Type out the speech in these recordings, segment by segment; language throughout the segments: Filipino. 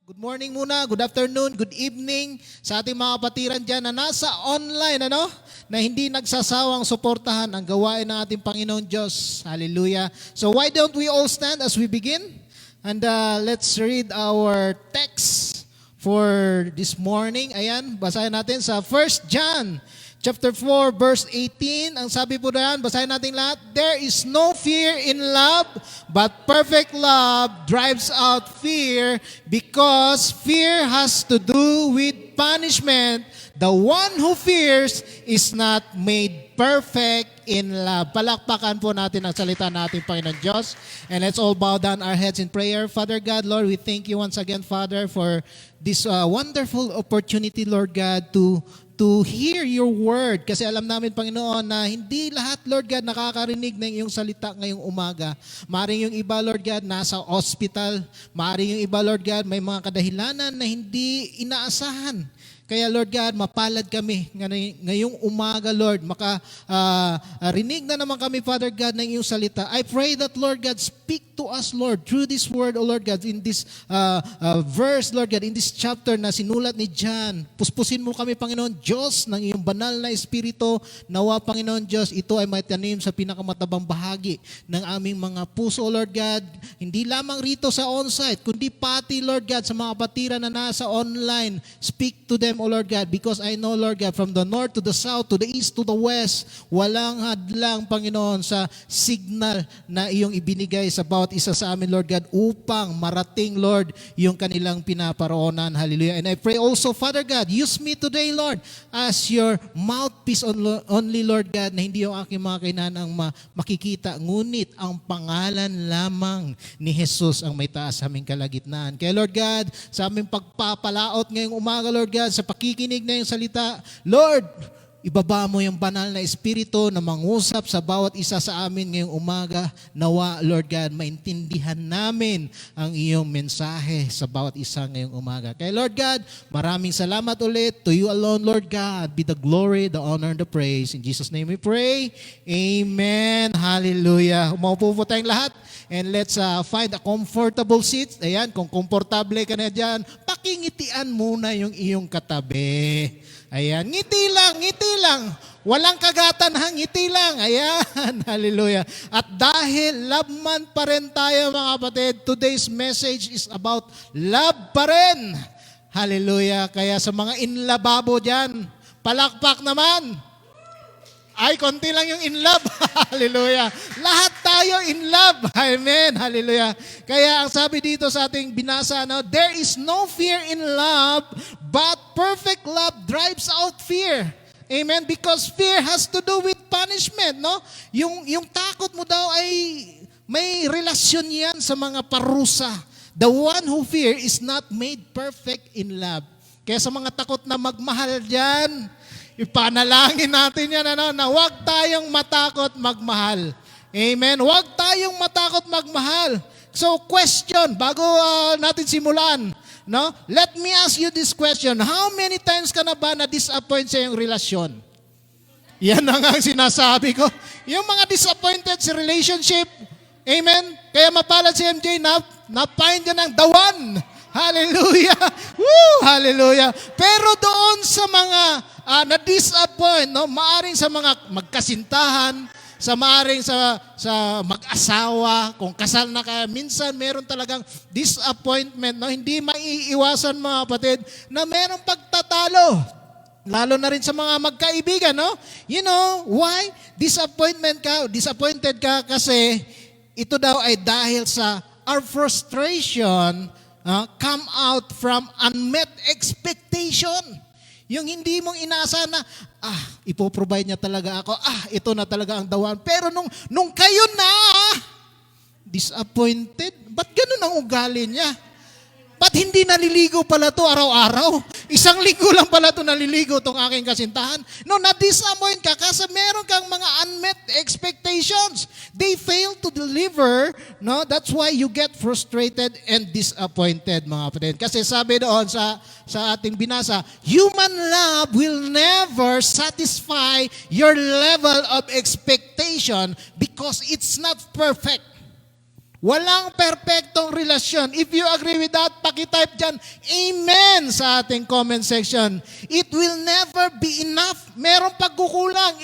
Good morning muna, good afternoon, good evening sa ating mga kapatiran dyan na nasa online, na hindi nagsasawang suportahan ang gawain ng ating Panginoon Diyos. Hallelujah. So why don't we all stand as we begin? And let's read our text for this morning. Ayan, basahin natin sa 1 John chapter 4, verse 18. Ang sabi po na yan, basahin natin lahat. There is no fear in love, but perfect love drives out fear because fear has to do with punishment. The one who fears is not made perfect in love. Palakpakan po natin ang salita natin, Panginoon Diyos. And let's all bow down our heads in prayer. Father God, Lord, we thank you once again, Father, for this wonderful opportunity, Lord God, to hear your word. Kasi alam namin, Panginoon, na hindi lahat, Lord God, nakakarinig ng iyong salita ngayong umaga. Maaring yung iba, Lord God, nasa hospital. Maaring yung iba, Lord God, may mga kadahilanan na hindi inaasahan. Kaya Lord God, mapalad kami ngayong umaga, Lord. Rinig na naman kami, Father God, ng iyong salita. I pray that, Lord God, speak to us, Lord, through this word, O Lord God, in this verse, Lord God, in this chapter na sinulat ni John. Puspusin mo kami, Panginoon Diyos, ng iyong banal na Espiritu. Nawa, Panginoon Diyos, ito ay maitanim sa pinakamatabang bahagi ng aming mga puso, O Lord God. Hindi lamang rito sa on-site, kundi pati, Lord God, sa mga kapatiran na nasa online. Speak to them, O Lord God, because I know, Lord God, from the north to the south, to the east to the west, walang hadlang, Panginoon, sa signal na iyong ibinigay sa bawat isa sa amin, Lord God, upang marating, Lord, yung kanilang pinaparoonan. Hallelujah. And I pray also, Father God, use me today, Lord, as your mouthpiece only, Lord God, na hindi yung aking mga kainan ang makikita, ngunit ang pangalan lamang ni Jesus ang may taas sa aming kalagitnaan. Kaya, Lord God, sa aming pagpapalaot ngayong umaga, Lord God, sa pakikinig na yung salita, Lord, ibaba mo yung banal na Espiritu na mangusap sa bawat isa sa amin ngayong umaga. Nawa, Lord God, maintindihan namin ang iyong mensahe sa bawat isa ngayong umaga. Kaya Lord God, maraming salamat ulit. To you alone, Lord God, be the glory, the honor, and the praise. In Jesus' name we pray. Amen. Hallelujah. Umaupo po tayong lahat. And let's find a comfortable seat. Ayan, kung komportable ka na dyan, pakingitian muna yung iyong katabi. Ayan, ngiti lang. Walang kagatan, ngiti lang. Ayan, hallelujah. At dahil love month pa rin tayo, mga kapatid, today's message is about love pa rin. Hallelujah. Kaya sa mga inlababo dyan, palakpak naman. Ay, konti lang yung in love. Hallelujah. Lahat tayo in love. Amen. Hallelujah. Kaya ang sabi dito sa ating binasa, there is no fear in love, but perfect love drives out fear. Amen. Because fear has to do with punishment, no? Yung takot mo daw ay may relasyon yan sa mga parusa. The one who fear is not made perfect in love. Kaya sa mga takot na magmahal dyan, ipanalangin natin yan, na huwag tayong matakot magmahal. Amen? Huwag tayong matakot magmahal. So, question, bago natin simulan, let me ask you this question. How many times ka na ba na-disappoint sa iyong relasyon? Yan ang sinasabi ko. Yung mga disappointed sa relationship, amen? Kaya mapalad si MJ na-find yan ng the one. Hallelujah! Woo! Hallelujah! Pero doon sa mga na-disappoint, maaring sa mga magkasintahan, maaring sa mag-asawa, kung kasal na kayo, minsan meron talagang disappointment, hindi maiiwasan, mga kapatid, na merong pagtatalo. Lalo na rin sa mga magkaibigan, You know, why? Disappointed ka kasi ito daw ay dahil sa our frustration come out from unmet expectation. Yung hindi mong inaasahan na, ipoprovide niya talaga ako, ito na talaga ang dawan. Pero nung kayo na, disappointed, ba't ganun ang ugali niya? Ba't hindi naliligo pala to araw-araw? Isang linggo lang pala to naliligo tong aking kasintahan. No, na-disappoint ka kasi meron kang mga unmet expectations. They fail to deliver. No, that's why you get frustrated and disappointed, mga kapatid. Kasi sabi doon sa ating binasa, human love will never satisfy your level of expectation because it's not perfect. Walang perpektong relasyon. If you agree with that, pakitype dyan, amen sa ating comment section. It will never be enough. Merong pagkukulang.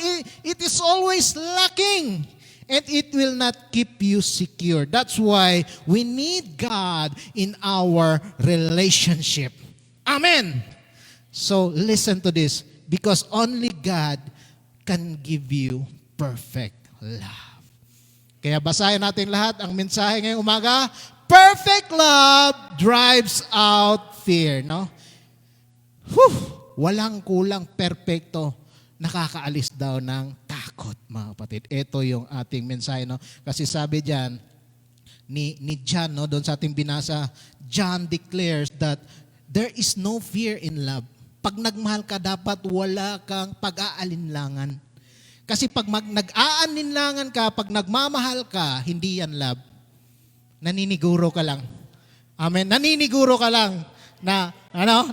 It is always lacking. And it will not keep you secure. That's why we need God in our relationship. Amen. So listen to this. Because only God can give you perfect love. Kaya basahin natin lahat ang mensahe ngayong umaga. Perfect love drives out fear. No? Walang kulang, perpekto. Nakakaalis daw ng takot, mga kapatid. Ito yung ating mensahe. No? Kasi sabi diyan ni John, no? Doon sa ating binasa, John declares that there is no fear in love. Pag nagmahal ka, dapat wala kang pag-aalinlangan. Kasi pag nag-aaninlangan ka, pag nagmamahal ka, hindi yan love. Naniniguro ka lang. Amen. Naniniguro ka lang na,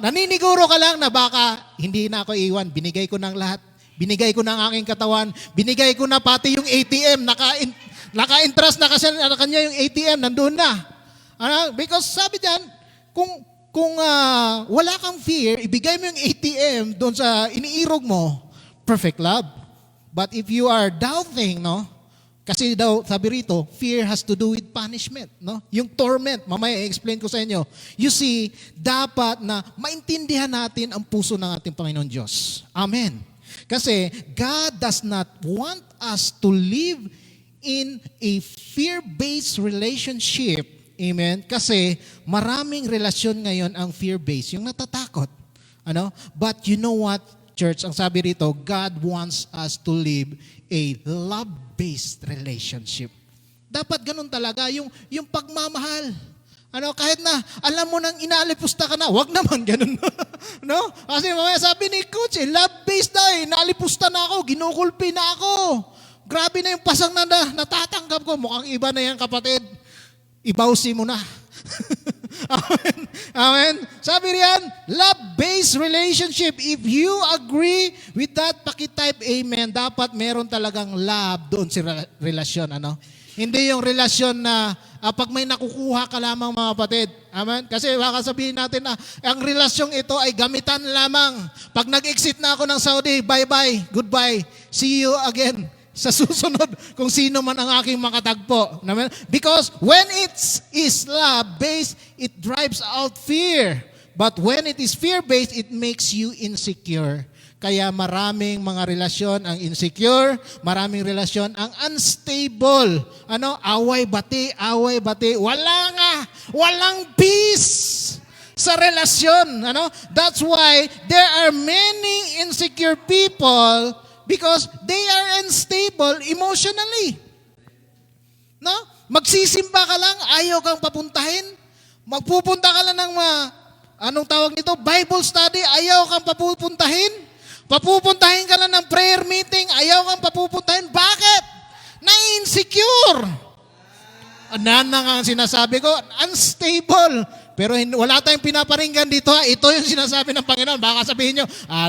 naniniguro ka lang na baka hindi na ako iwan. Binigay ko ng lahat. Binigay ko ng aking katawan. Binigay ko na pati yung ATM. Naka-interest na kasi na kanya yung ATM. Nandun na. Because sabi dyan, kung wala kang fear, ibigay mo yung ATM doon sa iniirog mo, perfect love. But if you are doubting, no? Kasi daw, sabi rito, fear has to do with punishment, no? Yung torment, mamaya i-explain ko sa inyo. You see, dapat na maintindihan natin ang puso ng ating Panginoon Diyos. Amen. Kasi God does not want us to live in a fear-based relationship. Amen. Kasi maraming relasyon ngayon ang fear-based, yung natatakot. But you know what? Church, ang sabi rito, God wants us to live a love-based relationship. Dapat ganun talaga, yung pagmamahal. Kahit na alam mo nang inaalipusta ka na, wag naman ganun. No? Kasi mamaya sabi ni Coach, love-based na inaalipusta na ako, ginukulpi na ako. Grabe na yung pasang na natatanggap ko. Mukhang iba na yan, kapatid. Ibawsi mo na. Amen. Amen. Sabi riyan, love-based relationship. If you agree with that, pakitype amen. Dapat meron talagang love doon sa relasyon. Hindi yung relasyon na pag may nakukuha ka lamang, mga kapatid. Amen. Kasi baka sabihin natin na ang relasyong ito ay gamitan lamang. Pag nag-exit na ako ng Saudi, bye-bye, goodbye, see you again sa susunod kung sino man ang aking makatagpo. Because when it is love-based, it drives out fear. But when it is fear-based, it makes you insecure. Kaya maraming mga relasyon ang insecure, maraming relasyon ang unstable. Away-bati. Walang peace sa relasyon. That's why there are many insecure people because they are unstable emotionally. No? Magsisimba ka lang, ayaw kang papuntahin. Magpupunta ka lang ng Bible study, ayaw kang papupuntahin. Papupuntahin ka lang ng prayer meeting, ayaw kang papupuntahin. Bakit? Na-insecure. Ano nga ang sinasabi ko? Unstable. Pero wala tayong pinaparinggan dito. Ito yung sinasabi ng Panginoon. Baka sabihin nyo,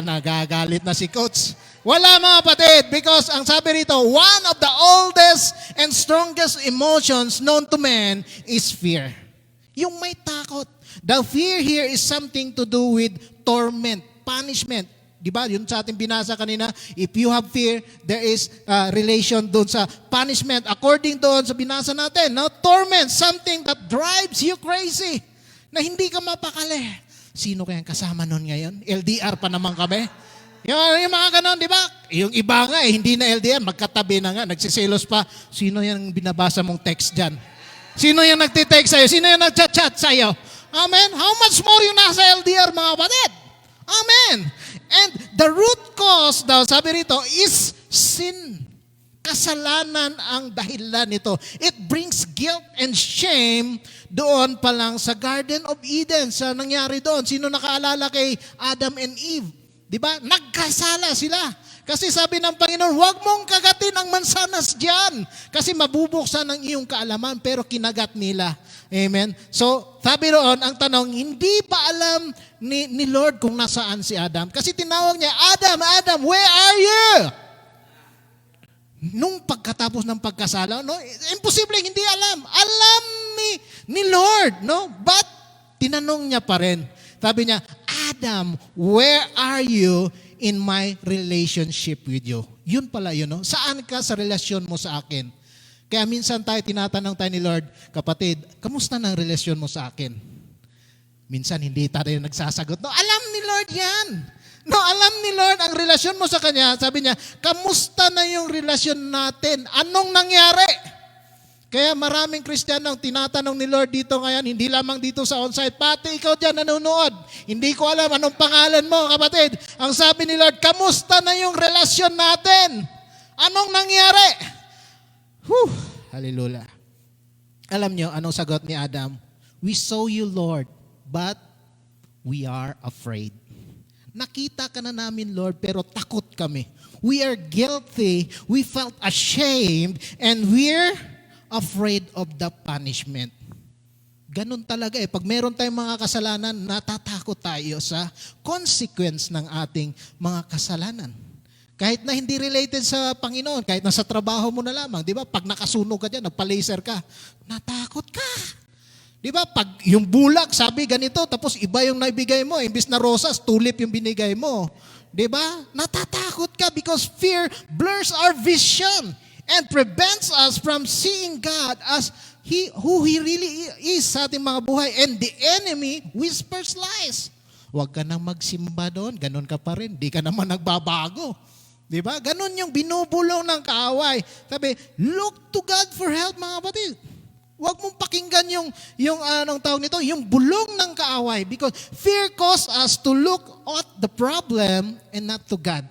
nagagalit na si Coach. Wala, mga kapatid, because ang sabi rito, one of the oldest and strongest emotions known to man is fear. Yung may takot. The fear here is something to do with torment, punishment. Diba? Yun sa ating binasa kanina, if you have fear, there is relation doon sa punishment. According doon sa binasa natin, torment, something that drives you crazy, na hindi ka mapakali. Sino kayang kasama nun ngayon? LDR pa naman kami. Yung mga ganon, di ba? Yung iba nga, hindi na LDR, magkatabi na nga, nagsiselos pa. Sino yung binabasa mong text dyan? Sino yung nagtitext sa'yo? Sino yung nagchat-chat sa'yo? Amen? How much more yung nasa LDR, mga kapatid? Amen. And the root cause daw, sabi rito, is sin. Kasalanan ang dahilan nito. It brings guilt and shame doon pa lang sa Garden of Eden, sa nangyari doon. Sino nakaalala kay Adam and Eve? Diba? Nagkasala sila. Kasi sabi ng Panginoon, huwag mong kagatin ang mansanas diyan. Kasi mabubuksan ang iyong kaalaman, pero kinagat nila. Amen? So, sabi roon, ang tanong, hindi pa alam ni Lord kung nasaan si Adam. Kasi tinawag niya, Adam, where are you? nung pagkatapos ng pagkasala, no? Imposible, hindi alam. Alam ni Lord, no? But tinanong niya pa rin. Sabi niya, Adam, where are you in my relationship with you? Yun pala yun, no? Saan ka sa relasyon mo sa akin? Kaya minsan tinatanong tayo ni Lord, kapatid, kamusta na ang relasyon mo sa akin? Minsan hindi tayo nagsasagot. No, alam ni Lord yan. No, alam ni Lord ang relasyon mo sa Kanya. Sabi niya, kamusta na yung relasyon natin? Anong nangyari? Kaya maraming Kristiyano ang tinatanong ni Lord dito ngayon, hindi lamang dito sa onsite, pati ikaw dyan nanonood. Hindi ko alam anong pangalan mo, kapatid. Ang sabi ni Lord, kamusta na yung relasyon natin? Anong nangyari? Whew, hallelujah. Alam niyo, anong sagot ni Adam? We saw you, Lord, but we are afraid. Nakita ka na namin, Lord, pero takot kami. We are guilty, we felt ashamed, and we're afraid of the punishment. Ganun talaga eh. Pag meron tayong mga kasalanan, natatakot tayo sa consequence ng ating mga kasalanan. Kahit na hindi related sa Panginoon, kahit na sa trabaho mo na lamang, di ba? Pag nakasunog ka dyan, nagpa-laser ka, natakot ka. Di ba? Pag yung bulak, sabi ganito, tapos iba yung naibigay mo. Imbis na rosas, tulip yung binigay mo. Di ba? Natatakot ka because fear blurs our vision and prevents us from seeing God as who He really is sa ating mga buhay. And the enemy whispers lies. Huwag ka nang magsimba doon, ganun ka pa rin. Di ka naman nagbabago. Di ba? Ganun yung binubulong ng kaaway. Sabi, look to God for help, mga kapatid. Huwag mong pakinggan yung anong tawag nito, yung bulong ng kaaway because fear causes us to look at the problem and not to God.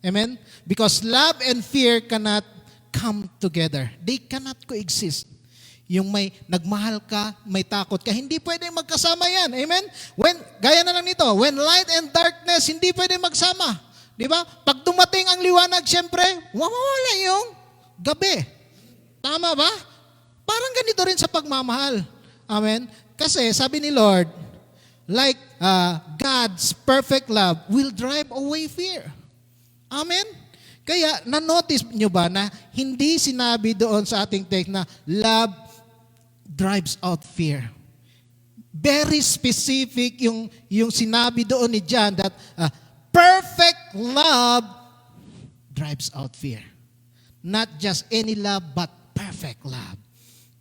Amen? Because love and fear cannot come together. They cannot coexist. Yung may nagmahal ka, may takot ka, hindi pwedeng magkasama yan. Amen? Gaya na lang nito, when light and darkness, hindi pwedeng magsama. Di ba? Pag dumating ang liwanag, siyempre, mawawala yung gabi. Tama ba? Parang ganito rin sa pagmamahal. Amen? Kasi sabi ni Lord, like God's perfect love will drive away fear. Amen? Kaya, na-notice nyo ba na hindi sinabi doon sa ating text na love drives out fear. Very specific yung sinabi doon ni John that perfect love drives out fear. Not just any love, but perfect love.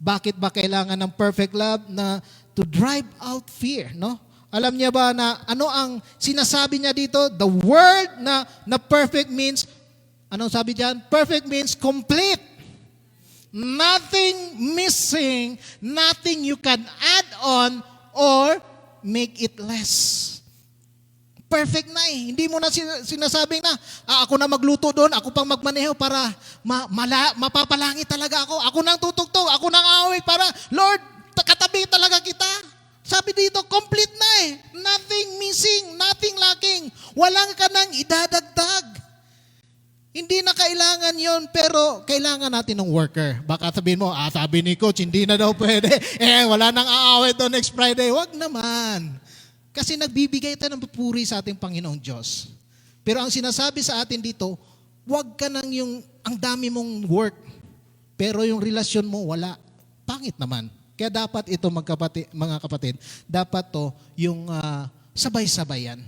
Bakit ba kailangan ng perfect love na to drive out fear, no? Alam niya ba na ano ang sinasabi niya dito? The word na perfect means, anong sabi diyan? Perfect means complete. Nothing missing, nothing you can add on or make it less. Perfect na eh. Hindi mo na sinasabing na, ako na magluto doon, ako pang magmaneho para mapapalangit talaga ako. Ako nang tutugtog, ako nang awit para, Lord, katabi talaga kita. Sabi dito, complete na eh. Nothing missing, nothing lacking. Walang ka nang idadagdag. Hindi na kailangan yon, pero kailangan natin ng worker. Baka sabihin mo, sabi ni Coach, hindi na daw pwede. Wala nang aawit doon next Friday. Wag naman. Kasi nagbibigay tayo ng papuri sa ating Panginoong Diyos. Pero ang sinasabi sa atin dito, huwag ka nang ang dami mong work, pero yung relasyon mo wala. Pangit naman. Kaya dapat ito mga kapatid, dapat to yung sabay-sabayan.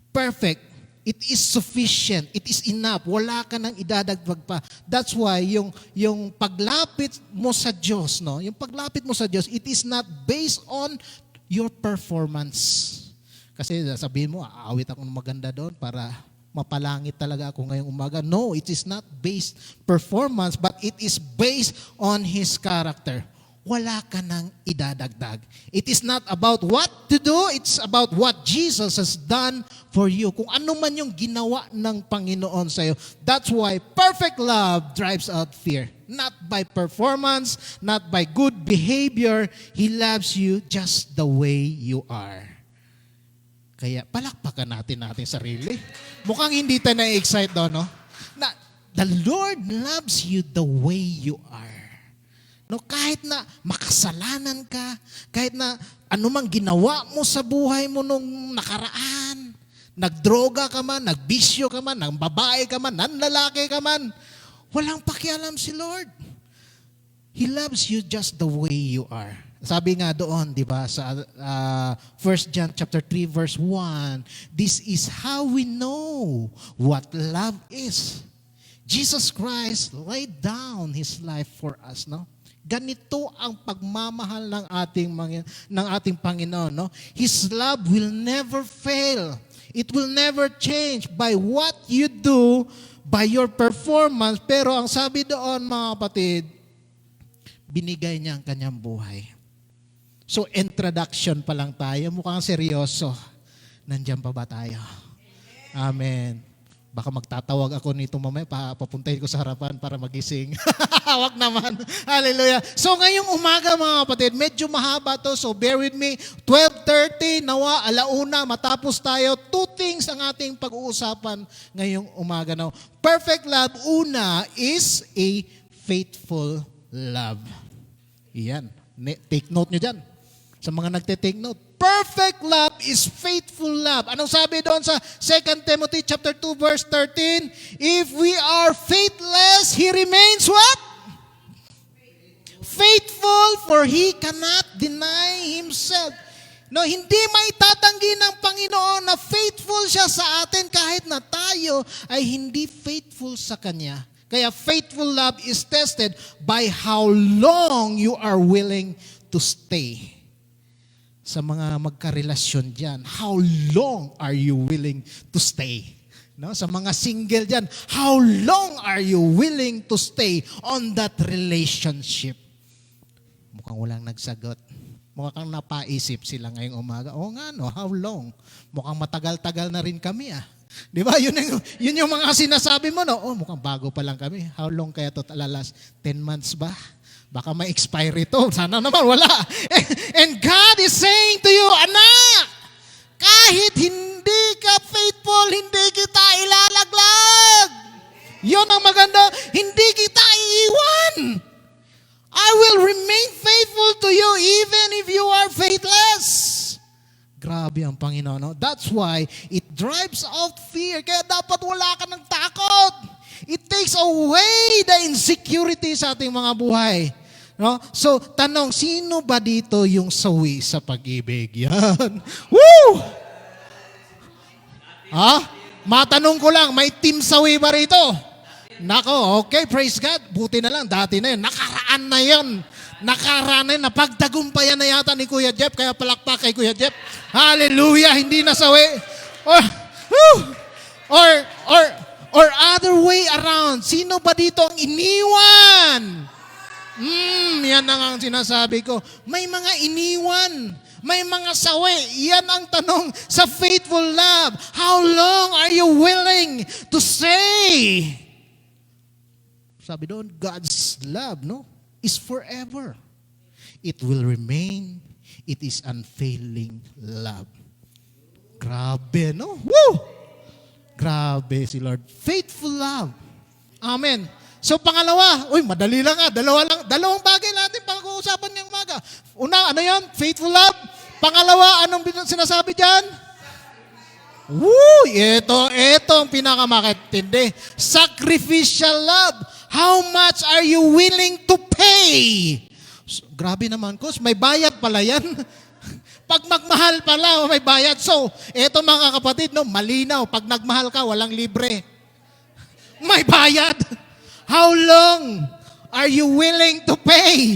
Perfect. It is sufficient. It is enough. Wala ka nang idadagdag pa. That's why yung paglapit mo sa Diyos, no? Yung paglapit mo sa Diyos, it is not based on your performance. Kasi sabihin mo, aawit ako ng maganda doon para mapalangit talaga ako ngayong umaga. No, it is not based performance, but it is based on His character. Wala ka nang idadagdag. It is not about what to do, it's about what Jesus has done for you. Kung ano man yung ginawa ng Panginoon sa iyo. That's why perfect love drives out fear. Not by performance, not by good behavior. He loves you just the way you are. Kaya palakpakan natin sarili. Mukhang hindi tayo na-excite doon, no? Na, the Lord loves you the way you are. No, kahit na makasalanan ka, kahit na anumang ginawa mo sa buhay mo nung nakaraan, nagdroga ka man, nagbisyo ka man, nang babae ka man, nanlalaki ka man, Walang pakialam si Lord. He loves you just the way you are. Sabi nga doon, di ba, sa 1 John chapter 3 verse 1, this is how we know what love is. Jesus Christ laid down His life for us, no? Ganito ang pagmamahal ng ating Panginoon, no? His love will never fail. It will never change by what you do, by your performance. Pero ang sabi doon, mga kapatid, binigay niya ang kanyang buhay. So, introduction pa lang tayo. Mukhang seryoso. Nandiyan pa ba tayo? Amen. Baka magtatawag ako nito mamaya, papuntahin ko sa harapan para magising. Hawak naman. Hallelujah. So, ngayong umaga mga kapatid, medyo mahaba to. So, bear with me. 12:30, nawa, alauna, matapos tayo. 2 things ang ating pag-uusapan ngayong umaga. Now, perfect love, una, is a faithful love. Iyan. Take note nyo dyan. Sa mga nagte-take note, perfect love is faithful love. Anong sabi doon sa 2 Timothy chapter 2 verse 13? If we are faithless, He remains what? Faithful, for He cannot deny Himself. No, hindi maitatanggi ng Panginoon na faithful siya sa atin kahit na tayo ay hindi faithful sa Kanya. Kaya faithful love is tested by how long you are willing to stay. Sa mga magkarelasyon dyan, how long are you willing to stay? No? Sa mga single dyan, how long are you willing to stay on that relationship? Mukhang walang nagsagot. Mukhang napaisip sila ngayong umaga. Oo nga, no? How long? Mukhang matagal-tagal na rin kami, ah. Di ba? Yun yung mga sinasabi mo, no? Oh, mukhang bago pa lang kami. How long kaya to last? 10 months ba? Baka may expiry to. Sana naman wala. And God is saying to you, anak, kahit hindi ka faithful, hindi kita ilalaglag. Yun ang maganda. Hindi kita iiwan. I will remain faithful to you even if you are faithless. Grabe ang Panginoon. No? That's why it drives out fear. Kaya dapat wala ka ng takot. It takes away the insecurity sa ating mga buhay. No? So, tanong, sino ba dito yung sawi sa pag-ibig? Yan. Woo! Ha? Matanong ko lang, may team sawi ba rito? Nako, okay, praise God. Buti na lang, dati na yun. Nakaraan na yun. Nakaraan na yun. Napagtagumpayan na yata ni Kuya Jeff, kaya palakpak kay Kuya Jeff. Hallelujah, hindi na sawi. Or other way around. Sino ba dito ang iniwan? Yan ang sinasabi ko. May mga iniwan. May mga sawi. Yan ang tanong sa faithful love. How long are you willing to stay? Sabi doon, God's love, no, is forever. It will remain. It is unfailing love. Grabe, no? Woo! Grabe si Lord. Faithful love. Amen. So pangalawa, madali lang dalawang bagay natin pag-uusapan ngayong umaga. Una, ano yan? Faithful love. Pangalawa, anong sinasabi dyan? Woo! Ito ang pinakamakatindi. Sacrificial love. How much are you willing to pay? So, grabe naman, Coach. May bayad pala yan. Pag magmahal pala, may bayad. So, eto mga kapatid, no, malinaw. Pag nagmahal ka, walang libre. May bayad. How long are you willing to pay?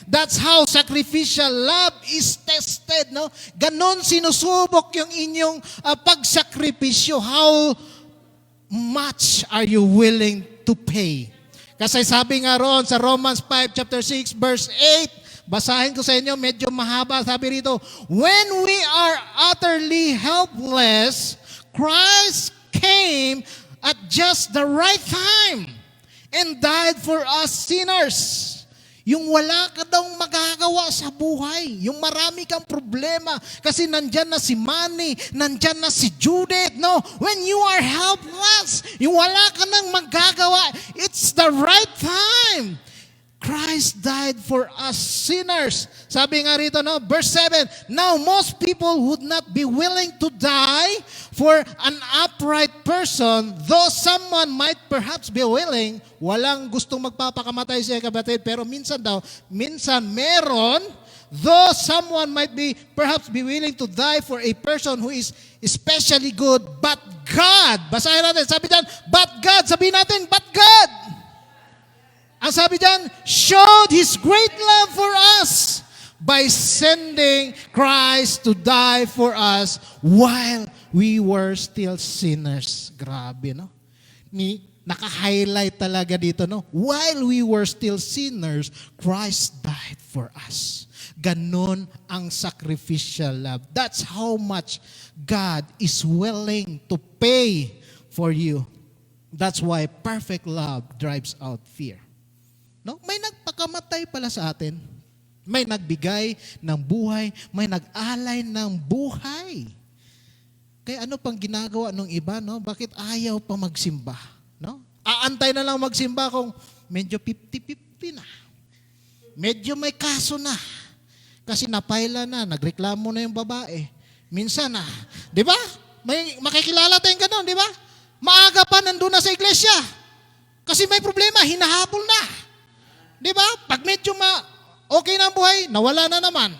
That's how sacrificial love is tested, no? Ganon sinusubok yung inyong pagsakripisyo. How much are you willing to pay? Kasi sabi nga roon sa Romans 5 chapter 6 verse 8, basahin ko sa inyo, medyo mahaba. Sabi rito, when we are utterly helpless, Christ came at just the right time and died for us sinners. Yung wala ka daw magagawa sa buhay, yung marami kang problema, kasi nandyan na si Manny, nandyan na si Judith, no? When you are helpless, yung wala ka nang magagawa, it's the right time. Christ died for us sinners. Sabi nga rito, no, verse 7, now most people would not be willing to die For an upright person, though someone might perhaps be willing, walang gustong magpapakamatay siya kapatid, pero minsan meron, though someone might perhaps be willing to die for a person who is especially good, but God, basahin natin, sabi dyan, but God, sabihin natin, but God. Ang sabi dyan, showed His great love for us by sending Christ to die for us while we were still sinners. Grabe, no? Naka-highlight talaga dito, no? While we were still sinners, Christ died for us. Ganon ang sacrificial love. That's how much God is willing to pay for you. That's why perfect love drives out fear. No? May nagpakamatay pala sa atin. May nagbigay ng buhay, may nag-alay ng buhay. Kaya ano pang ginagawa ng iba, no? Bakit ayaw pa magsimba, no? Aantay na lang magsimba kung medyo 50-50 na. Medyo may kaso na. Kasi napaila na, nagreklamo na yung babae. Minsan na, di ba? May makikilala tayong ganun, di ba? Maaga pa nandun na sa iglesia. Kasi may problema, hinahabol na. Di ba? Pag medyo okay na ang buhay, nawala na naman.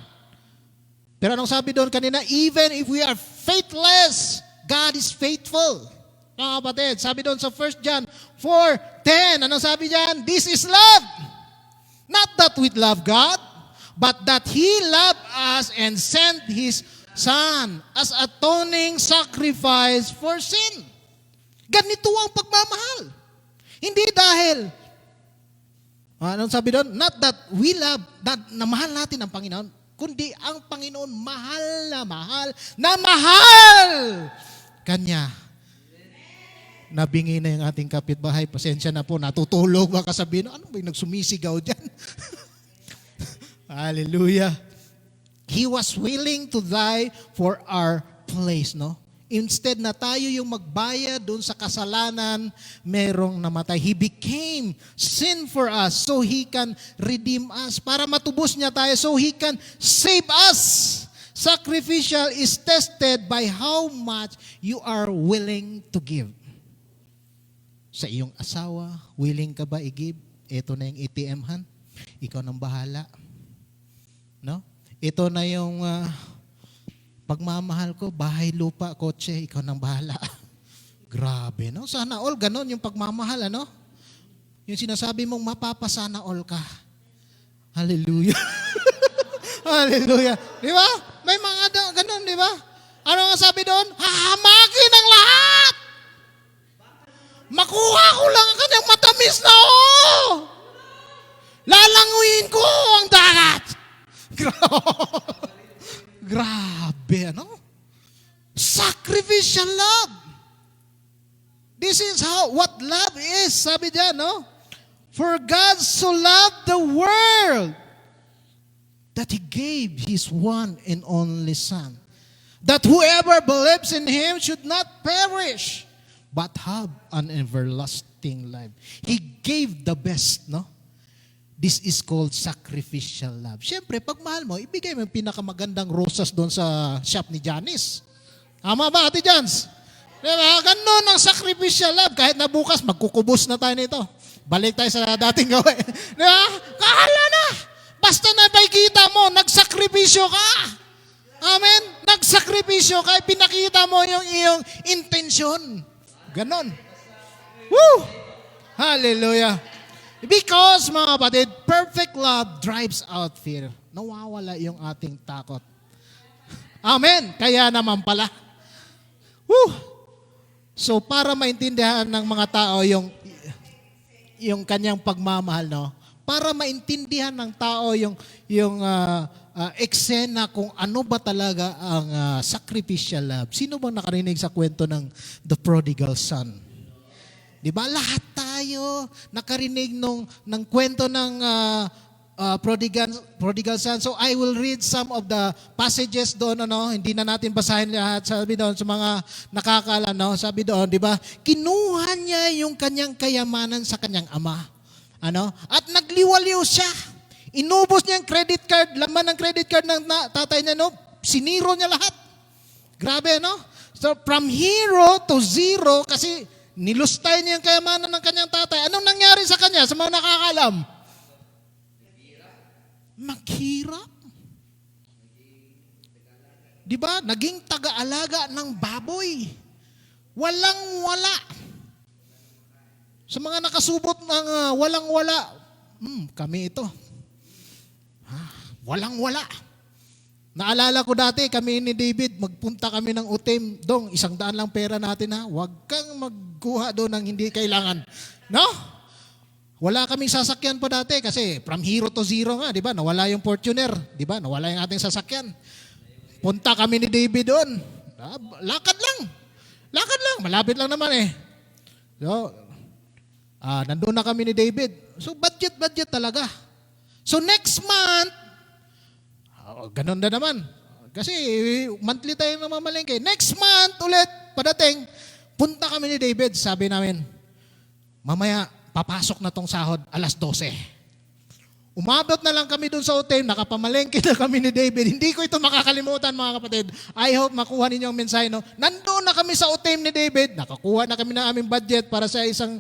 Pero anong sabi doon kanina? Even if we are faithless, God is faithful. Mga kapatid, sabi doon sa 1 John 4:10, anong sabi diyan? This is love. Not that we love God, but that He loved us and sent His Son as atoning sacrifice for sin. Ganito ang pagmamahal. Hindi dahil anong sabi doon? Not that we love, na mahal natin ang Panginoon, kundi ang Panginoon mahal Kanya. Nabingi na yung ating kapitbahay. Pasensya na po, natutulog. Baka sabihin, ano ba yung nagsumisigaw dyan? Hallelujah. He was willing to die for our place, no? Instead na tayo yung magbayad doon sa kasalanan, merong namatay. He became sin for us so He can redeem us. Para matubos niya tayo so He can save us. Sacrificial is tested by how much you are willing to give. Sa iyong asawa, willing ka ba i-give? Ito na yung ATM-han. Ikaw nang bahala. No? Ito na yung pagmamahal ko, bahay, lupa, kotse, ikaw nang bahala. Grabe, no? Sana all ganon yung pagmamahal, ano? Yung sinasabi mong mapapasana all ka. Hallelujah. Hallelujah. Di ba? May mga ganon, di ba? Ano nga sabi doon? Hahamakin ang lahat. Makuha ko lang ang kanyang matamis na lalanguin ko ang dagat. Grabe, ano? Sacrificial love. This is what love is. Sabi diyan, no? For God so loved the world that He gave His one and only Son, that whoever believes in Him should not perish, but have an everlasting life. He gave the best, no? This is called sacrificial love. Siyempre, pag mahal mo, ibigay mo yung pinakamagandang rosas doon sa shop ni Janice. Tama ba, Ate Jans? Diba? Ganun ang sacrificial love. Kahit na bukas, magkukubos na tayo nito. Balik tayo sa dating gawin. Diba? Kahala na. Basta na nakikita mo, nagsakripisyo ka. Amen? Nagsakripisyo ka, pinakita mo yung iyong intensyon. Ganon. Woo! Hallelujah. Because, mga kapatid, perfect love drives out fear. Nawawala yung ating takot. Amen. Kaya naman pala. Woo! So, para maintindihan ng mga tao yung kanyang pagmamahal, no? Para maintindihan ng tao yung eksena kung ano ba talaga ang sacrificial love. Sino bang nakarinig sa kwento ng The Prodigal Son? Di ba? Lahat tayo nakarinig ng kwento ng prodigal son. So I will read some of the passages doon, ano, hindi na natin basahin lahat. Sabi doon sa mga nakakaalam, no? Sabi doon, di ba? Kinuha niya yung kanyang kayamanan sa kanyang ama. Ano? At nagliwaliw siya. Inubos niya yung credit card, laman ng credit card ng tatay niya, no? Siniro niya lahat. Grabe, no? So from hero to zero, kasi nilustay niya yung kayamanan ng kanyang tatay. Anong nangyari sa kanya sa mga nakakaalam? Maghirap. Di ba? Naging taga-alaga ng baboy. Walang-wala. Sa mga nakasubot ng walang-wala, kami ito. Walang-wala. Naalala ko dati, kami ni David, magpunta kami ng UTEM. Dong, 100 lang pera natin ha. Huwag kang magkuha doon ng hindi kailangan. No? Wala kaming sasakyan pa dati kasi from hero to zero nga, di ba? Nawala yung Fortuner, di ba? Nawala yung ating sasakyan. Punta kami ni David doon. Lakad lang. Lakad lang. Malapit lang naman eh. So, nandun na kami ni David. So, budget talaga. So, next month, ganun na naman. Kasi monthly tayo namamalengke. Next month ulit, padating, punta kami ni David. Sabi namin, mamaya, papasok na tong sahod, 12:00. Umabot na lang kami dun sa hotel, nakapamalengke na kami ni David. Hindi ko ito makakalimutan mga kapatid. I hope makuha ninyo ang mensahe. No? Nandun na kami sa hotel ni David, nakakuha na kami ng aming budget para sa isang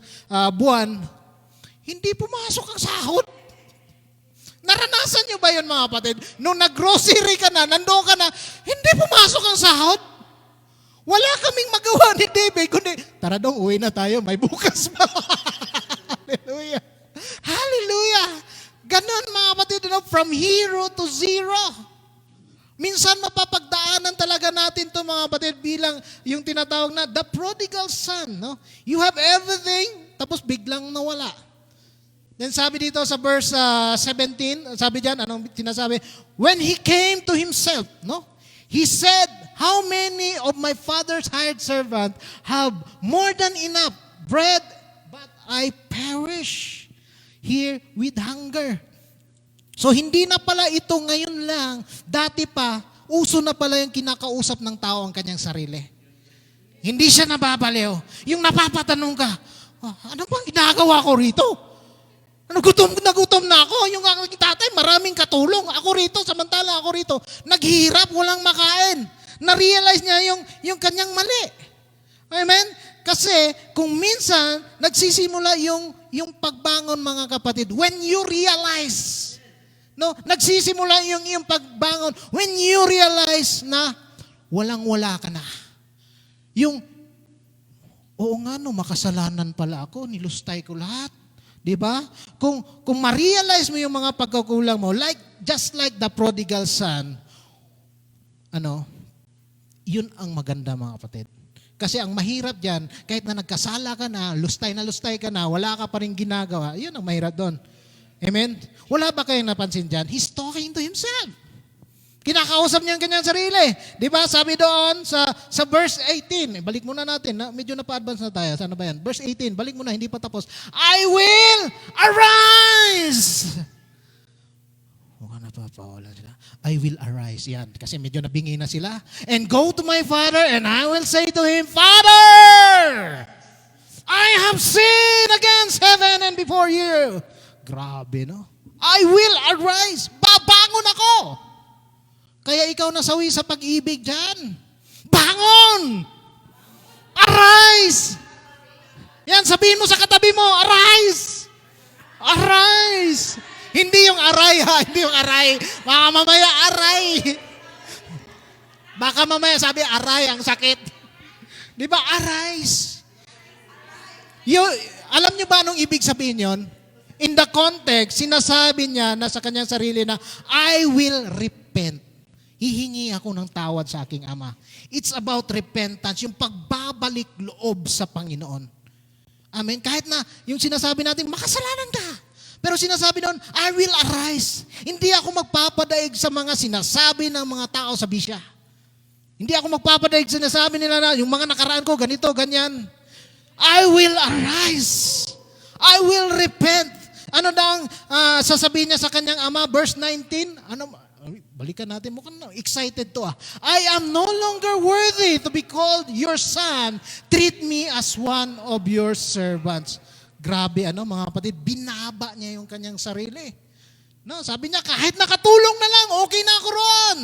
buwan. Hindi pumasok ang sahod. Naranasan nyo ba yun mga kapatid? Nung nag-grocery ka na, nandoon ka na, hindi pumasok ang sahod. Wala kaming magawa ni David, kundi, tara dong, uwi na tayo, may bukas pa. Hallelujah. Hallelujah. Ganon mga kapatid, from hero to zero. Minsan mapapagdaanan talaga natin to mga kapatid bilang yung tinatawag na the prodigal son. No? You have everything, tapos biglang nawala. Then sabi dito sa verse 17, sabi diyan, anong sinasabi? When he came to himself, no? He said, how many of my father's hired servants have more than enough bread, but I perish here with hunger. So hindi na pala ito ngayon lang, dati pa, uso na pala yung kinakausap ng tao ang kanyang sarili. Hindi siya nababaliw. Yung napapatanong ka, ano bang ginagawa ko rito? Gutom na ako. Yung aking tatay, maraming katulong. Ako rito, samantala ako rito. Naghihirap, walang makain. Na-realize niya yung kanyang mali. Amen? Kasi kung minsan, nagsisimula yung pagbangon mga kapatid, when you realize, no, nagsisimula yung pagbangon, when you realize na walang-wala ka na. Yung, oo nga no, makasalanan pala ako, nilustay ko lahat. Diba? Kung ma-realize mo yung mga pagkukulang mo, just like the prodigal son, yun ang maganda mga kapatid. Kasi ang mahirap dyan, kahit na nagkasala ka na lustay ka na, wala ka pa rin ginagawa, yun ang mahirap doon. Amen? Wala ba kayong napansin dyan? He's talking to himself. Kinakausap niya ang kanyang sarili. Di ba? Sabi doon sa verse 18. Balik muna natin. Medyo na-pa-advance na tayo. Sana ba yan? Verse 18. Balik muna. Hindi pa tapos. I will arise. Mukha na papawalan sila. I will arise. Yan. Kasi medyo nabingi na sila. And go to my father and I will say to him, Father, I have sinned against heaven and before you. Grabe, no? I will arise. Babangon ako. Kaya ikaw nasawi sa pag-ibig dyan. Bangon! Arise! Yan, sabihin mo sa katabi mo, arise! Arise! Hindi yung aray ha, hindi yung aray. Baka mamaya aray. Baka mamaya sabi aray, ang sakit. Di ba, arise? Alam niyo ba anong ibig sabihin yon? In the context, sinasabi niya na sa kanyang sarili na, I will repent. Hihingi ako ng tawad sa aking ama. It's about repentance, yung pagbabalik loob sa Panginoon. Amen? Kahit na yung sinasabi natin, makasalanan ka. Pero sinasabi noon, I will arise. Hindi ako magpapadaig sa mga sinasabi ng mga tao sa bisya. Hindi ako magpapadaig sa sinasabi nila na yung mga nakaraan ko, ganito, ganyan. I will arise. I will repent. Ano daw ang sasabihin niya sa kanyang ama? Verse 19, balikan natin, mukhang excited to I am no longer worthy to be called your son. Treat me as one of your servants. Grabe mga kapatid, binaba niya yung kanyang sarili. No, sabi niya, kahit nakatulong na lang, okay na ako roon.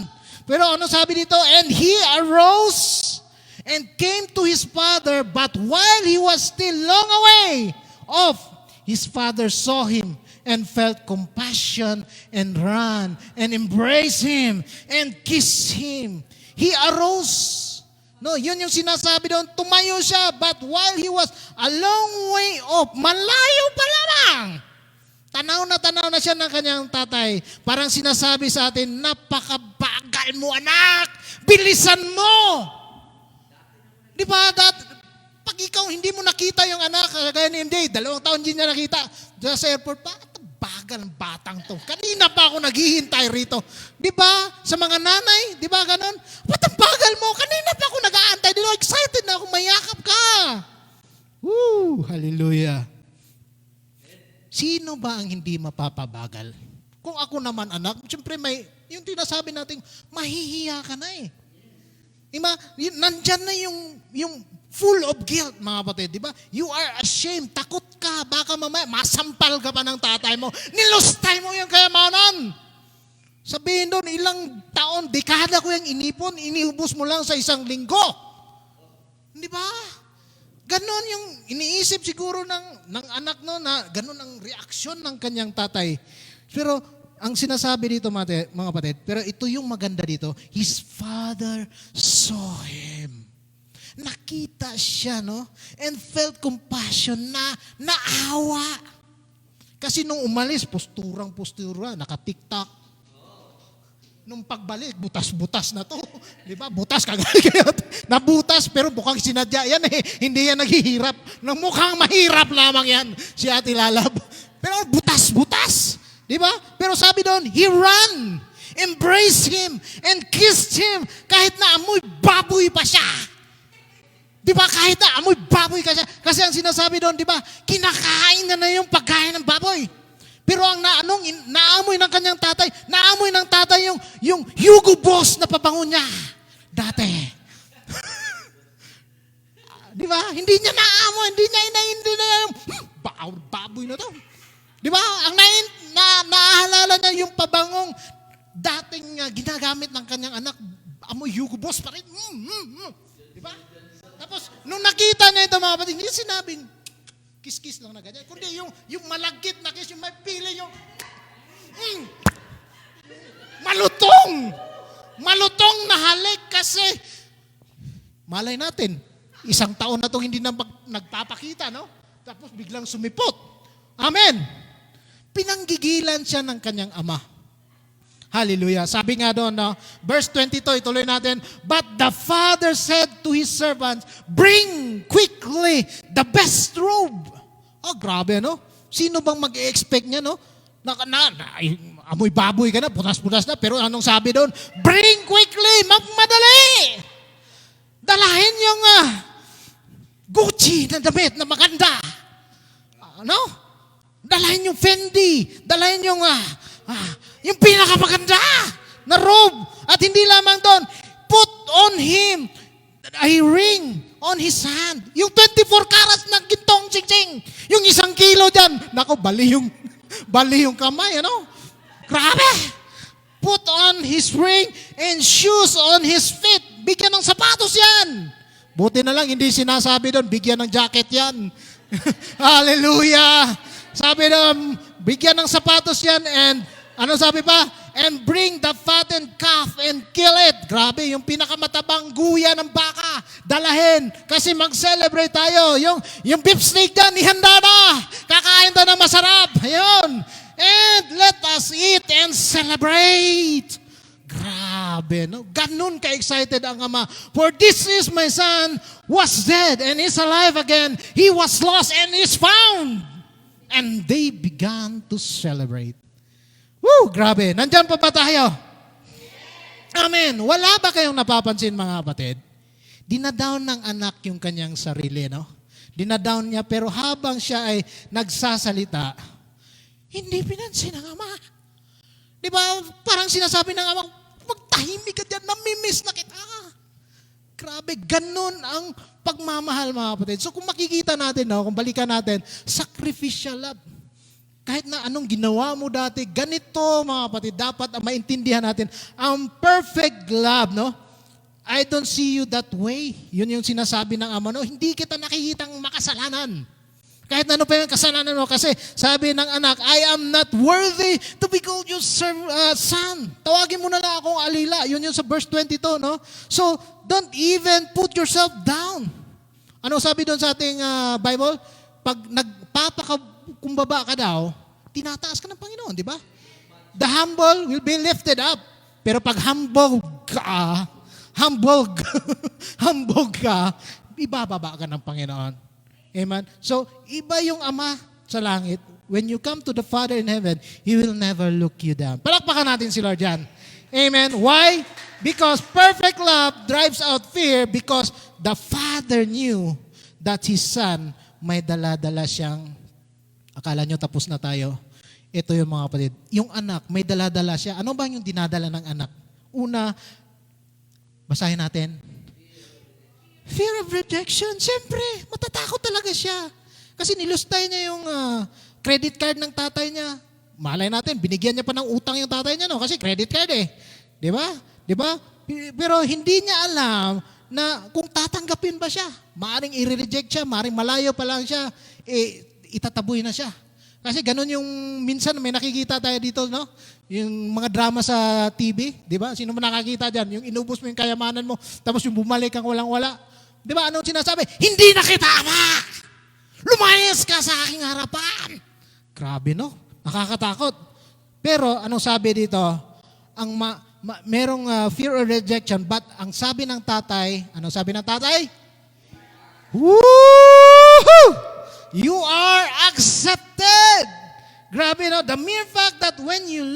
Pero ano sabi dito? And he arose and came to his father, but while he was still long away off, his father saw him and felt compassion and ran and embraced him and kissed him. He arose. No, yun yung sinasabi doon, tumayo siya, but while he was a long way off, malayo pa lamang. Tanaw na siya ng kanyang tatay. Parang sinasabi sa atin, napakabagal mo anak, bilisan mo. Di ba, pag ikaw hindi mo nakita yung anak, kagaya ni MJ, 2 taon din niya nakita, sa airport, bagal ng batang to. Kanina pa ako naghihintay rito. Di ba? Sa mga nanay, di ba ganon? Ba't ang bagal mo? Kanina pa ako nag-aantay dito. Excited na ako, mayakap ka. Woo! Hallelujah. Sino ba ang hindi mapapabagal? Kung ako naman anak, siyempre may, yung tinasabi natin, mahihiya ka na eh. Diba? Nandyan na yung full of guilt, mga kapatid, di ba? You are ashamed, takot ka, baka mamaya masampal ka pa ng tatay mo, nilustay mo yung kayamanan. Sabihin doon, ilang taon, dekada ko yung inipon, iniubos mo lang sa 1 linggo. Di ba? Ganon yung iniisip siguro ng anak no, na ganon ang reaksyon ng kanyang tatay. Pero ang sinasabi dito mga kapatid, pero ito yung maganda dito, his father saw him. Nakita siya, no? And felt compassion, naawa. Kasi nung umalis, postura, naka-tiktok. Nung pagbalik, butas-butas na to. Di ba? Butas kagad. Nabutas, pero mukhang sinadya yan eh. Hindi yan naghihirap. Mukhang mahirap lamang yan, si Ate Lalab. Pero butas-butas. Di ba? Pero sabi doon, he ran, embraced him, and kissed him. Kahit na amoy baboy pa siya. Di ba? Kahit na amoy baboy ka siya. Kasi ang sinasabi doon, di ba? Kinakain na yung pagkain ng baboy. Pero ang naamoy ng kanyang tatay, naamoy ng tatay yung Hugo Boss na pabango niya. Dati. Di ba? Hindi niya naamoy, hindi niya yung baboy na to. Di ba? Ang naahalala niya yung pabangong dating ginagamit ng kanyang anak, amoy Hugo Boss pa rin. Di ba? Tapos, nung nakita niya ito mga kapatid, hindi sinabing, kiss-kiss lang na ganyan. Kundi yung malagkit na kiss, yung may pili, yung malutong na halik kasi malay natin, 1 taon na itong hindi na nagpapakita, no? Tapos biglang sumipot. Amen. Pinanggigilan siya ng kanyang ama. Hallelujah. Sabi nga doon, no? Verse 22, ituloy natin, but the father said to his servants, bring quickly the best robe. Oh, grabe, no? Sino bang mag-expect niya, no? Amoy baboy ka na, putas-putas na, pero anong sabi doon? Bring quickly, magmadali! Dalahin yung Gucci na damit na maganda. Ano? Dalahin yung Fendi. Dalahin yung pinakamaganda na robe. At hindi lamang doon, put on him a ring on his hand. Yung 24 carats na gintong ching-ching. Yung 1 kilo dyan. Naku, bali yung kamay, ano? Grabe! Put on his ring and shoes on his feet. Bigyan ng sapatos yan. Buti na lang, hindi sinasabi doon, bigyan ng jacket yan. Hallelujah! Sabi doon, bigyan ng sapatos yan and ano sabi pa? And bring the fattened calf and kill it. Grabe, yung pinakamatabang guya ng baka, dalahin. Kasi mag-celebrate tayo. Yung beef steak dyan, ihanda na. Kakain tayo ng masarap. Ayun. And let us eat and celebrate. Grabe, no? Ganun ka-excited ang ama. For this is my son was dead and is alive again. He was lost and is found. And they began to celebrate. Woo, grabe. Nandyan pa ba tayo? Amen. Wala ba kayong napapansin mga kapatid? Dinadown ng anak yung kanyang sarili, no? Dinadown niya, pero habang siya ay nagsasalita, hindi pinansin ng ama. Di ba? Parang sinasabi ng ama, magtahimik ka dyan, namimiss na kita. Grabe, ganun ang pagmamahal mga kapatid. So kung makikita natin, no, kung balikan natin, sacrificial love. Kahit na anong ginawa mo dati, ganito mga kapatid, dapat maintindihan natin, ang perfect love, no? I don't see you that way. Yun yung sinasabi ng ama, no? Hindi kita nakikitang makasalanan. Kahit ano pa yung kasalanan mo. Kasi sabi ng anak, I am not worthy to be called your son. Tawagin mo na lang akong alila. Yun yung sa verse 22, no? So, don't even put yourself down. Ano sabi doon sa ating Bible? Pag nagpapakakumbaba ka daw, tinataas ka ng Panginoon, di ba? The humble will be lifted up. Pero pag humble ka, ibababa ka ng Panginoon. Amen? So, iba yung Ama sa langit. When you come to the Father in heaven, He will never look you down. Palakpakan natin si Lord dyan. Amen? Why? Because perfect love drives out fear because the Father knew that His Son may dala-dala siyang, akala nyo tapos na tayo. Ito yung mga kapatid. Yung anak, may dala-dala siya. Ano ba yung dinadala ng anak? Una, basahin natin. Fear of rejection. Siyempre, matatakot talaga siya. Kasi nilustay niya yung credit card ng tatay niya. Malay natin, binigyan niya pa ng utang yung tatay niya, no? Kasi credit card eh. Di ba? Di ba? Pero hindi niya alam na kung tatanggapin ba siya. Maaring i-reject siya, maaring malayo pa lang siya, itataboy na siya. Kasi ganun yung minsan may nakikita tayo dito, no? Yung mga drama sa TV, di ba? Sino mo nakakita dyan? Yung inubos mo yung kayamanan mo, tapos yung bumalik kang walang-wala. Di ba? Anong sinasabi? Hindi na kita, Ama! Lumayas ka sa aking harapan! Grabe, no? Nakakatakot. Pero, anong sabi dito? Merong fear or rejection, but ang sabi ng tatay, anong sabi ng tatay? Woo! You are accepted. Grabe, no? The mere fact that when you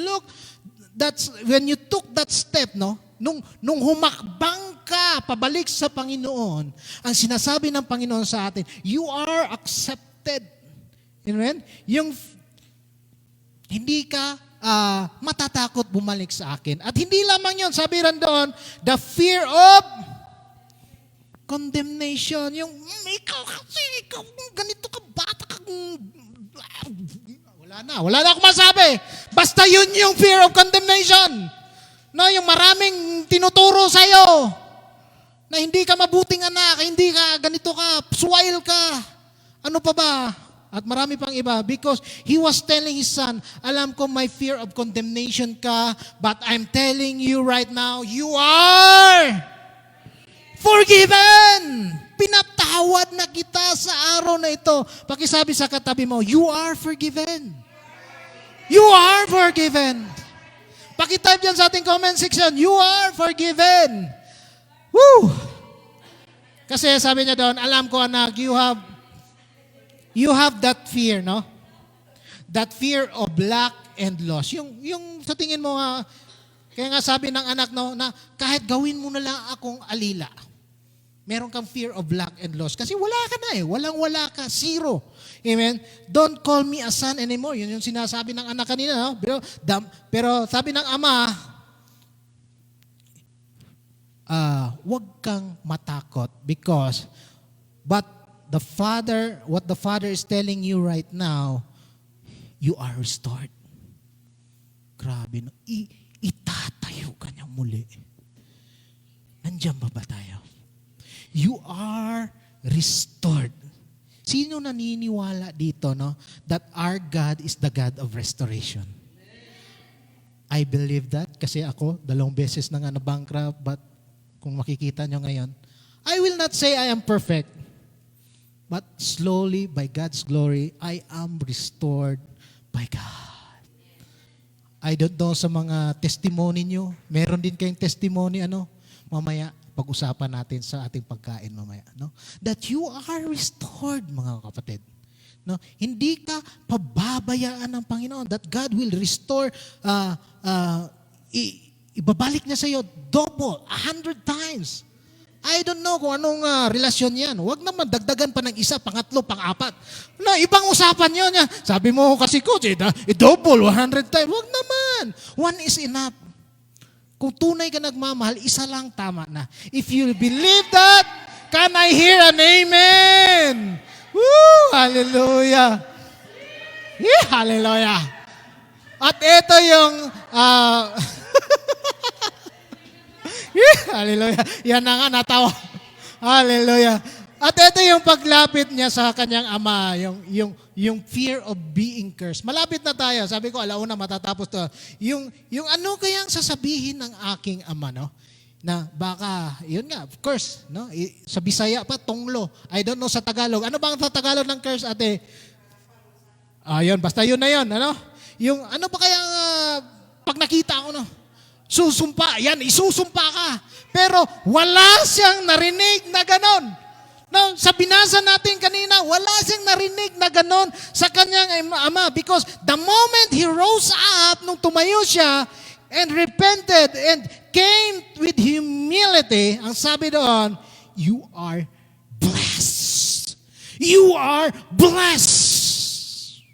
took that step, no? Nung humakbang ka pabalik sa Panginoon, ang sinasabi ng Panginoon sa atin, you are accepted. Amen? Yung hindi ka matatakot bumalik sa akin. At hindi lamang yun, sabi rin doon, the fear of condemnation. Yung, ikaw, ganito ka, bata ka, wala na akong masabi. Basta yun yung fear of condemnation. No, yung maraming tinuturo sa'yo na hindi ka mabuting anak, hindi ka, ganito ka, suwail ka. Ano pa ba? At marami pang iba. Because he was telling his son, alam ko may fear of condemnation ka, but I'm telling you right now, you are forgiven! Pinatawad na kita sa araw na ito. Pakisabi sa katabi mo, you are forgiven. You are forgiven. Pakitype dyan sa ating comment section, you are forgiven. Woo! Kasi sabi niya doon, alam ko anak, you have that fear, no? That fear of lack and loss. Yung sa tingin mo, kaya nga sabi ng anak, no, na kahit gawin mo na lang akong alila, meron kang fear of lack and loss. Kasi wala ka na eh. Walang-wala ka. Zero. Amen? Don't call me a son anymore. Yun yung sinasabi ng anak kanina. No? Pero sabi ng ama, wag kang matakot because what the Father is telling you right now, you are restored. Grabe. No? Itatayo ka niya muli. Nandiyan ba tayo? You are restored. Sino naniniwala dito, no? That our God is the God of restoration. I believe that kasi ako, 2 beses na nga na-bankrupt, but kung makikita nyo ngayon, I will not say I am perfect, but slowly, by God's glory, I am restored by God. I don't know sa mga testimony nyo, meron din kayong testimony, mamaya, pag-usapan natin sa ating pagkain mamaya, no? That you are restored, mga kapatid. No? Hindi ka pababayaan ng Panginoon. That God will restore, ibabalik niya sa iyo double, 100 times. I don't know kung anong relasyon yan. Huwag naman dagdagan pa ng isa, pangatlo, pang-apat. Na, ibang usapan yun. Sabi mo kasi coach, double, 100 times. Huwag naman. One is enough. Kung tunay ka nagmamahal, isa lang tama na. If you believe that, can I hear an amen? Woo! Hallelujah! Yeah, hallelujah! At ito yung, Hallelujah. Yan na nga, natawa. Hallelujah. At ito yung paglapit niya sa kanyang ama, yung fear of being cursed. Malapit na tayo. Sabi ko, alauna matatapos to. Yung ano kayang sasabihin ng aking ama, no? Na baka, yun nga, of course, no? Sa Bisaya pa, tonglo. I don't know sa Tagalog. Ano bang sa Tagalog ng curse, ate? Yun, basta yun na yun, ano? Yung, ano ba kayang, pag nakita ko, no? Susumpa, yan, isusumpa ka. Pero wala siyang narinig na ganon. No, sa binasa natin kanina, wala siyang narinig na ganon sa kanyang ama because the moment he rose up, nung tumayo siya and repented and came with humility, ang sabi doon, you are blessed. You are blessed.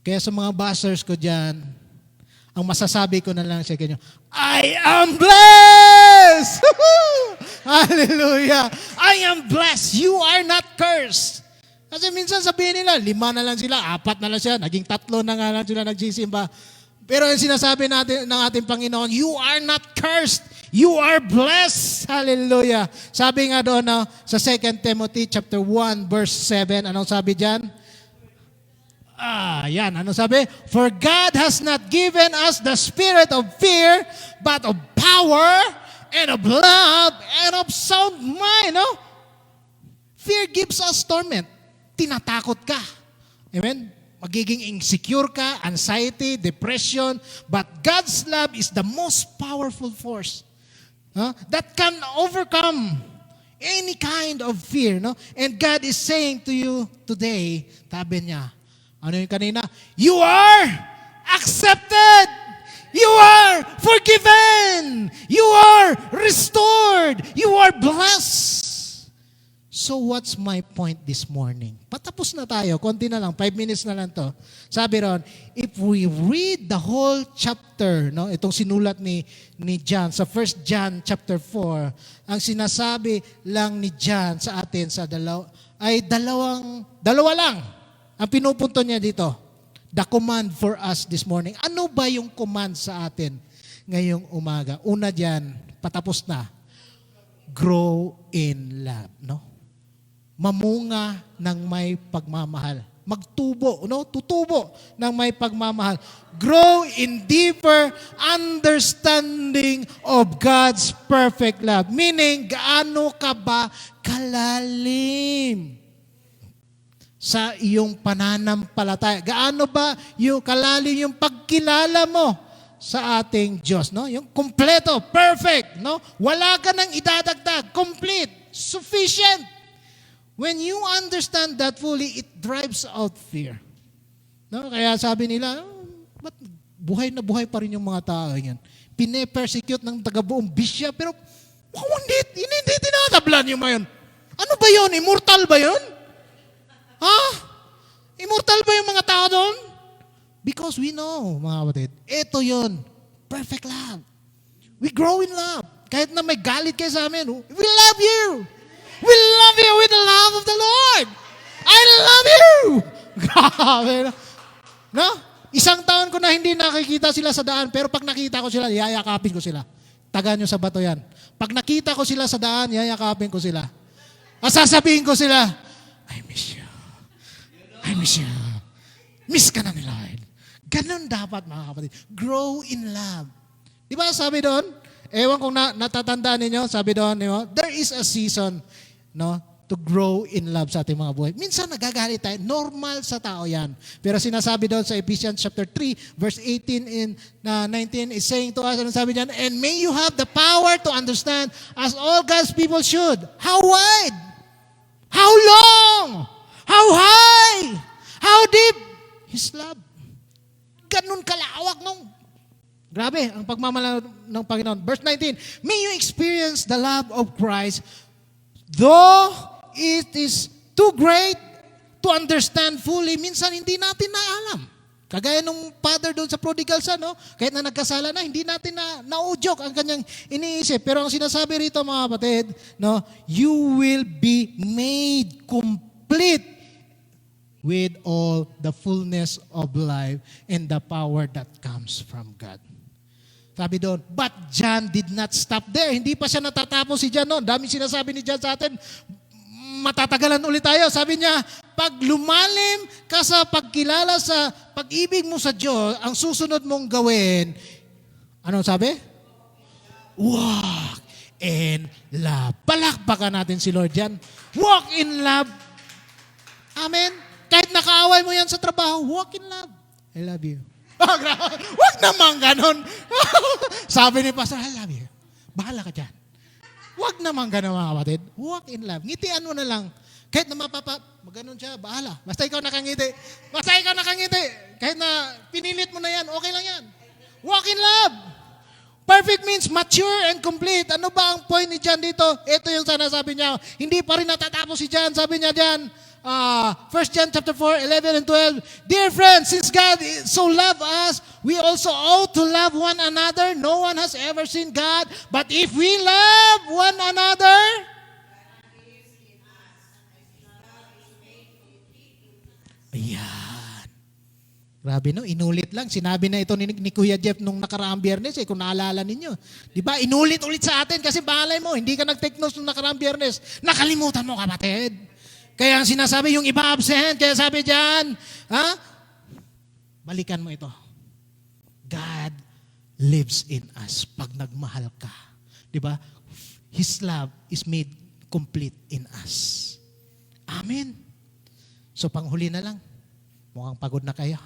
Kaya sa mga bashers ko dyan, ang masasabi ko na lang sa inyo, I am blessed! Hallelujah! I am blessed. You are not cursed. Kasi minsan sabihin nila, 5 na lang sila, 4 na lang sila, naging 3 na nga lang sila nagsisimba. Pero yung sinasabi natin ng ating Panginoon, you are not cursed. You are blessed. Hallelujah. Sabi nga doon sa 2 Timothy chapter 1 verse 7, anong sabi dyan? Yan. Ano sabi? For God has not given us the spirit of fear, but of power, and of love, and of sound mind. No? Fear gives us torment. Tinatakot ka. Amen? Magiging insecure ka, anxiety, depression, but God's love is the most powerful force that can overcome any kind of fear. No? And God is saying to you today, sabi niya, ano yung kanina? You are accepted. You are forgiven. You are restored. You are blessed. So what's my point this morning? Patapos na tayo. Konti na lang. 5 minutes na lang to. Sabi ron, if we read the whole chapter, no, itong sinulat ni John sa 1 John chapter 4, ang sinasabi lang ni John sa atin sa dalawa lang. Ang pinupunto niya dito, the command for us this morning. Ano ba yung command sa atin ngayong umaga? Una dyan, patapos na, grow in love. No? Mamunga ng may pagmamahal. Magtubo, no? Tutubo ng may pagmamahal. Grow in deeper understanding of God's perfect love. Meaning, gaano ka ba kalalim sa iyong pananampalataya? Gaano ba yung kalalim yung pagkilala mo sa ating Diyos, no? Yung kompleto, perfect, no? Wala ka nang idadagdag, complete, sufficient. When you understand that fully, it drives out fear. No? Kaya sabi nila, ba't buhay na buhay pa rin yung mga tao yan? Pine-persecute ng taga-buong bisya, pero hindi tinatablan yung mga yun. Ano ba yun? Immortal ba yun? Immortal ba yung mga tao doon? Because we know, mga kapatid, ito yun, perfect love. We grow in love. Kahit na may galit kayo sa amin, we love you. We love you with the love of the Lord. I love you. Grabe. No? 1 taon ko na hindi nakikita sila sa daan, pero pag nakita ko sila, yayakapin ko sila. Taga nyo sa bato yan. Pag nakita ko sila sa daan, yayakapin ko sila. Sasabihin ko sila, I miss you. I miss you. Miss ka na ni Lord. Ganun dapat, mga kapatid. Grow in love. Di ba sabi doon? Ewan kung natatandaan ninyo, sabi doon, there is a season, no, to grow in love sa ating mga buhay. Minsan nagagalit tayo. Normal sa tao yan. Pero sinasabi doon sa Ephesians chapter 3, verse 18 and 19 is saying to us, ano sabi diyan? And may you have the power to understand as all God's people should. How wide? How long? How high? How deep? His love. Ganun kalawak nung. Grabe, ang pagmamahal ng Panginoon. Verse 19, may you experience the love of Christ, though it is too great to understand fully. Minsan hindi natin naalam. Kagaya nung father doon sa prodigal son, no? Kahit na nagkasala na, hindi natin naudyok ang kanyang iniisip. Pero ang sinasabi rito, mga kapatid, no, you will be made complete with all the fullness of life and the power that comes from God. Sabi doon, but John did not stop there. Hindi pa siya natatapos si John noon. Daming sinasabi ni John sa atin, matatagalan ulit tayo. Sabi niya, pag lumalim ka sa pagkilala sa pag-ibig mo sa Diyos, ang susunod mong gawin, ano sabi? Walk in love. Palakpakan natin si Lord yan. Walk in love. Amen. Kahit nakaaway mo yan sa trabaho, walk in love. I love you. Wag naman ganon. Sabi ni Pastor, I love you. Bahala ka dyan. Wag naman ganon mga kapatid. Walk in love. Ngitian mo na lang. Kahit na maganon siya, bahala. Basta ikaw nakangiti. Basta ikaw nakangiti. Kahit na pinilit mo na yan, okay lang yan. Walk in love. Perfect means mature and complete. Ano ba ang point ni John dito? Ito yung sinasabi niya. Hindi pa rin natatapos si John. Sabi niya dyan, 1 John chapter 4, 11 and 12. Dear friends, since God so loved us, we also ought to love one another. No one has ever seen God, but if we love one another, ayan. Grabe no, inulit lang. Sinabi na ito ni Kuya Jeff nung nakaraang Biyernes kung naalala ninyo. Di ba? Inulit-ulit sa atin kasi balay mo, hindi ka nag-take notes nung nakaraang Biyernes. Nakalimutan mo kapatid. Kaya ang sinasabi yung iba absent, kaya sabi diyan, balikan mo ito. God lives in us pag nagmahal ka. Di ba? His love is made complete in us. Amen. So panghuli na lang. Mukhang pagod na kayo.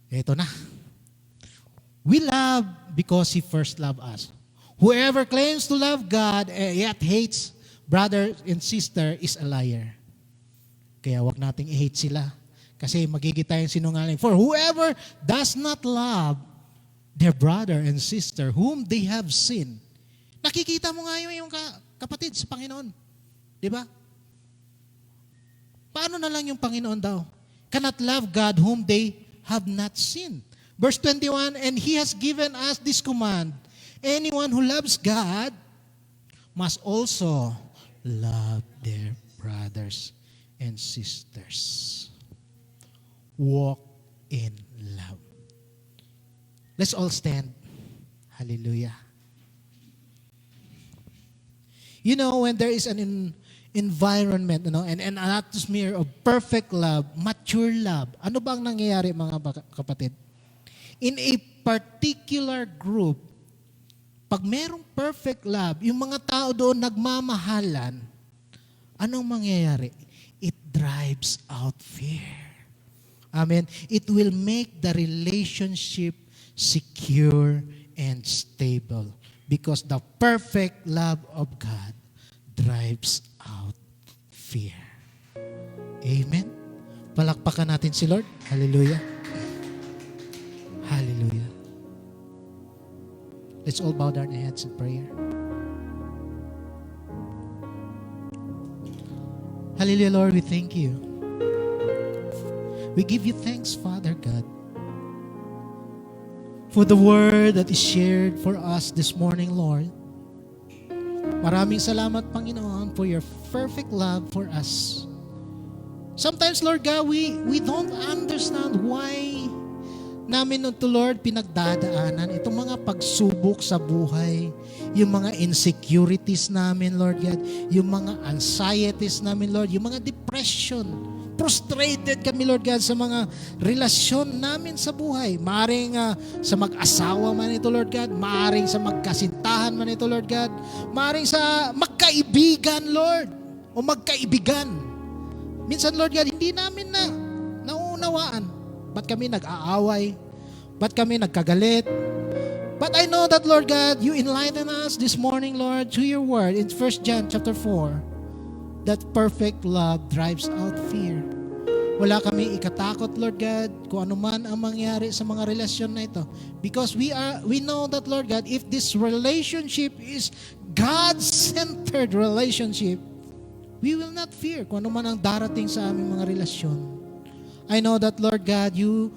Ito na. We love because He first loved us. Whoever claims to love God yet hates brother and sister is a liar. Kaya wag nating i-hate sila. Kasi magiging tayong sinungaling. For whoever does not love their brother and sister whom they have seen. Nakikita mo nga yung kapatid sa Panginoon. Di ba? Paano na lang yung Panginoon daw? Cannot love God whom they have not seen. Verse 21, and He has given us this command. Anyone who loves God must also love their brothers and sisters. Walk in love. Let's all stand. Hallelujah. You know, when there is an environment, and an atmosphere of perfect love, mature love, ano bang nangyayari mga kapatid? In a particular group, pag merong perfect love, yung mga tao doon nagmamahalan, anong mangyayari? It drives out fear. Amen. It will make the relationship secure and stable because the perfect love of God drives out fear. Amen. Palakpakan natin si Lord. Hallelujah. Hallelujah. Let's all bow down our heads in prayer. Hallelujah, Lord, we thank you. We give you thanks, Father God, for the word that is shared for us this morning, Lord. Maraming salamat, Panginoon, for your perfect love for us. Sometimes, Lord God, we don't understand why namin ito, Lord, pinagdadaanan itong mga pagsubok sa buhay, yung mga insecurities namin, Lord God, yung mga anxieties namin, Lord, yung mga depression. Frustrated kami, Lord God, sa mga relasyon namin sa buhay. Maaring sa mag-asawa man ito, Lord God. Maaring sa magkasintahan man ito, Lord God. Maaring sa magkaibigan, Lord, o magkaibigan. Minsan, Lord God, hindi namin nauunawaan. Ba't kami nag-aaway? Ba't kami nagkagalit? But I know that, Lord God, you enlighten us this morning, Lord, through your word in 1 John chapter 4, that perfect love drives out fear. Wala kami ikatakot, Lord God, kung ano man ang mangyari sa mga relasyon na ito. Because we know that, Lord God, if this relationship is God-centered relationship, we will not fear kung ano man ang darating sa aming mga relasyon. I know that, Lord God, you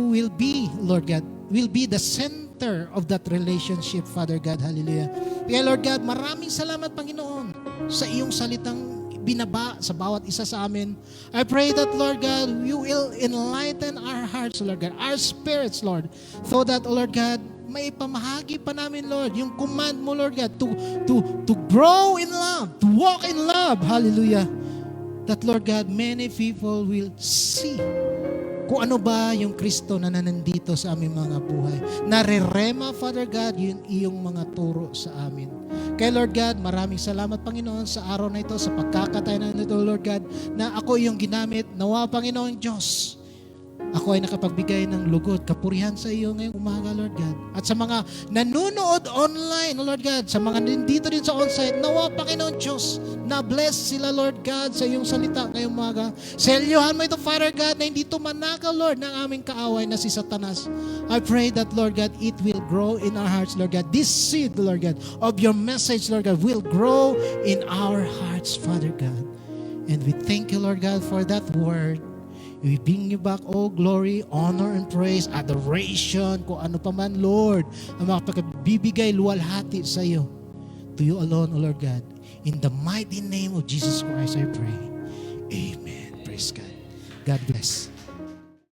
will be, Lord God, will be the center of that relationship, Father God. Hallelujah. Kaya, Lord God, maraming salamat, Panginoon, sa iyong salitang binaba sa bawat isa sa amin. I pray that, Lord God, you will enlighten our hearts, Lord God, our spirits, Lord, so that, Lord God, maipamahagi pa namin, Lord, yung command mo, Lord God, to grow in love, to walk in love. Hallelujah. That, Lord God, many people will see kung ano ba yung Kristo na nandito sa aming mga buhay. Narerema, Father God, yung iyong mga turo sa amin. Kaya Lord God, maraming salamat Panginoon sa araw na ito, sa pagkakataon na ito, Lord God, na ako yung ginamit. Nawa, Panginoon Diyos, ako ay nakapagbigay ng lugod, kapurihan sa iyo ngayong umaga, Lord God. At sa mga nanonood online, Lord God, sa mga nandito din sa onsite, nawa, Panginoon Diyos, na-bless sila, Lord God, sa iyong salita ngayong umaga. Selyuhan mo ito, Father God, na hindi tumanakaw, Lord, ng aming kaaway na si Satanas. I pray that, Lord God, it will grow in our hearts, Lord God. This seed, Lord God, of your message, Lord God, will grow in our hearts, Father God. And we thank you, Lord God, for that word. We bring you back all glory, honor, and praise, adoration, kung ano pa man, Lord, ang makapagбibigay luwalhati sa iyo. To you alone, O Lord God. In the mighty name of Jesus Christ, I pray. Amen. Praise God. God bless.